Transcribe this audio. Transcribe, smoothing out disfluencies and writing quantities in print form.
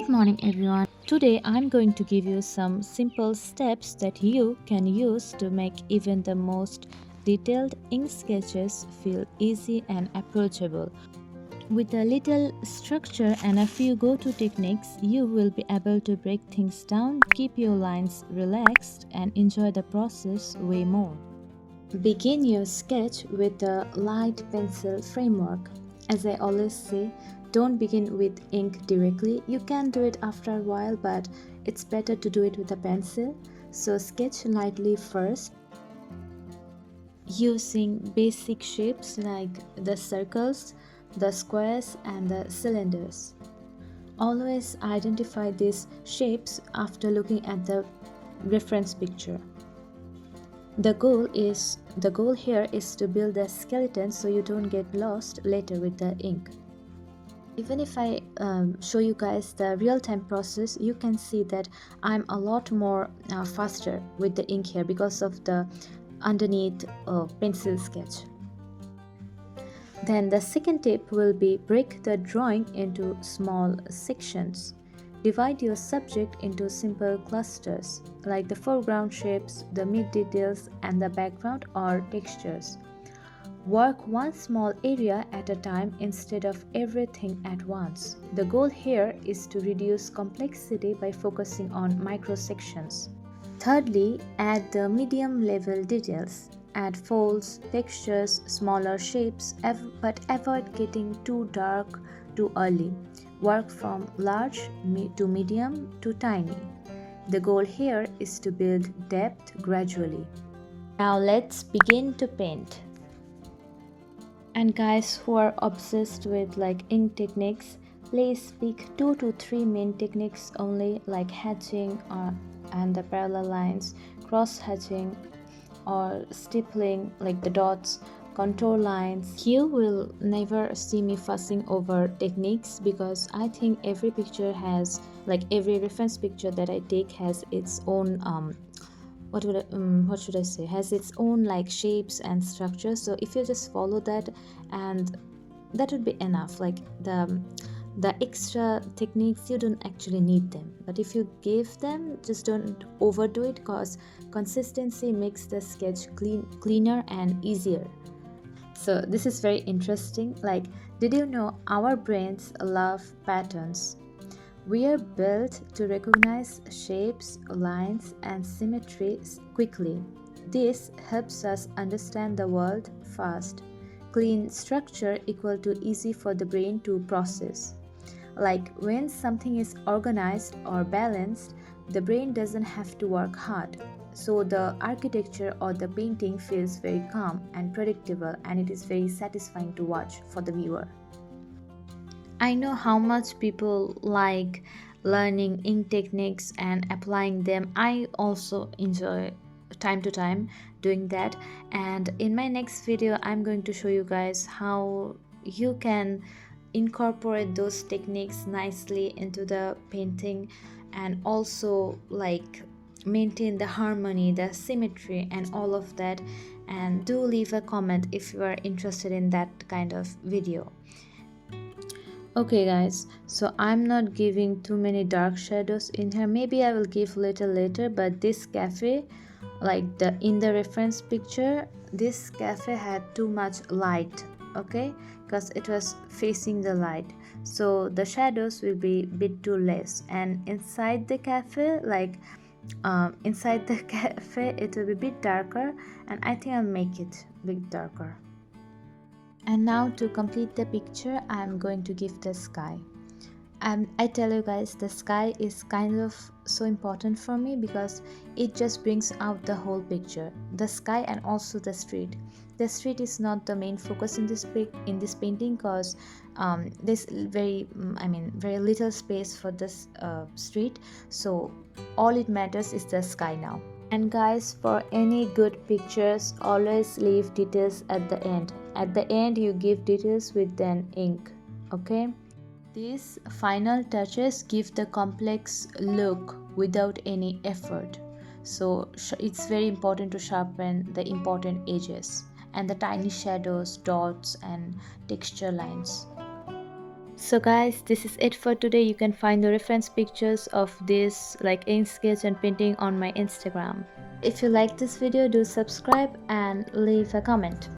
Good morning everyone. Today I'm going to give you some simple steps that you can use to make even the most detailed ink sketches feel easy and approachable. With a little structure and a few go-to techniques, you will be able to break things down, keep your lines relaxed, and enjoy the process way more. Begin your sketch with a light pencil framework. As I always say, don't begin with ink directly. You can do it after a while, but it's better to do it with a pencil. So sketch lightly first, using basic shapes like the circles, the squares, and the cylinders. Always identify these shapes after looking at the reference picture. The goal here is to build a skeleton so you don't get lost later with the ink. Even if I show you guys the real-time process, you can see that I'm a lot more faster with the ink here because of the underneath pencil sketch. Then the second tip will be break the drawing into small sections. Divide your subject into simple clusters, like the foreground shapes, the mid details, and the background or textures. Work one small area at a time instead of everything at once. The goal here is to reduce complexity by focusing on micro sections. Thirdly, add the medium level details. Add folds, textures, smaller shapes, but avoid getting too dark too early. Work from large to medium to tiny. The goal here is to build depth gradually. Now let's begin to paint. And guys who are obsessed with ink techniques, please pick 2 to 3 main techniques only, like hatching and the parallel lines, cross hatching, or stippling like the dots, contour lines. You will never see me fussing over techniques because I think every picture has, every reference picture that I take has its own has its own shapes and structures. So if you just follow that, and that would be enough. The extra techniques, you don't actually need them, but if you give them, just don't overdo it, because consistency makes the sketch cleaner and easier. So this is very interesting. Did you know our brains love patterns? We are built to recognize shapes, lines, and symmetry quickly. This helps us understand the world fast. Clean structure equal to easy for the brain to process. When something is organized or balanced, the brain doesn't have to work hard. So the architecture or the painting feels very calm and predictable, and it is very satisfying to watch for the viewer. I know how much people like learning ink techniques and applying them. I also enjoy time to time doing that, and in my next video I'm going to show you guys how you can incorporate those techniques nicely into the painting, and also maintain the harmony, the symmetry, and all of that. And do leave a comment if you are interested in that kind of video. Okay guys, so I'm not giving too many dark shadows in here. Maybe I will give little later, but this cafe, in the reference picture, this cafe had too much light, okay, because it was facing the light, so the shadows will be a bit too less. And inside the cafe, it will be a bit darker, and I think I'll make it a bit darker. And now to complete the picture, I'm going to give the sky. I tell you guys, the sky is kind of so important for me because it just brings out the whole picture. The sky and also the street. The street is not the main focus in this painting, because there's very little space for this street. So all it matters is the sky now. And guys, for any good pictures, always leave details at the end. At the end, you give details with an ink, okay? These final touches give the complex look without any effort. So it's very important to sharpen the important edges and the tiny shadows, dots, and texture lines. So guys, this is it for today. You can find the reference pictures of this like ink sketch and painting on my Instagram. If you like this video, do subscribe and leave a comment.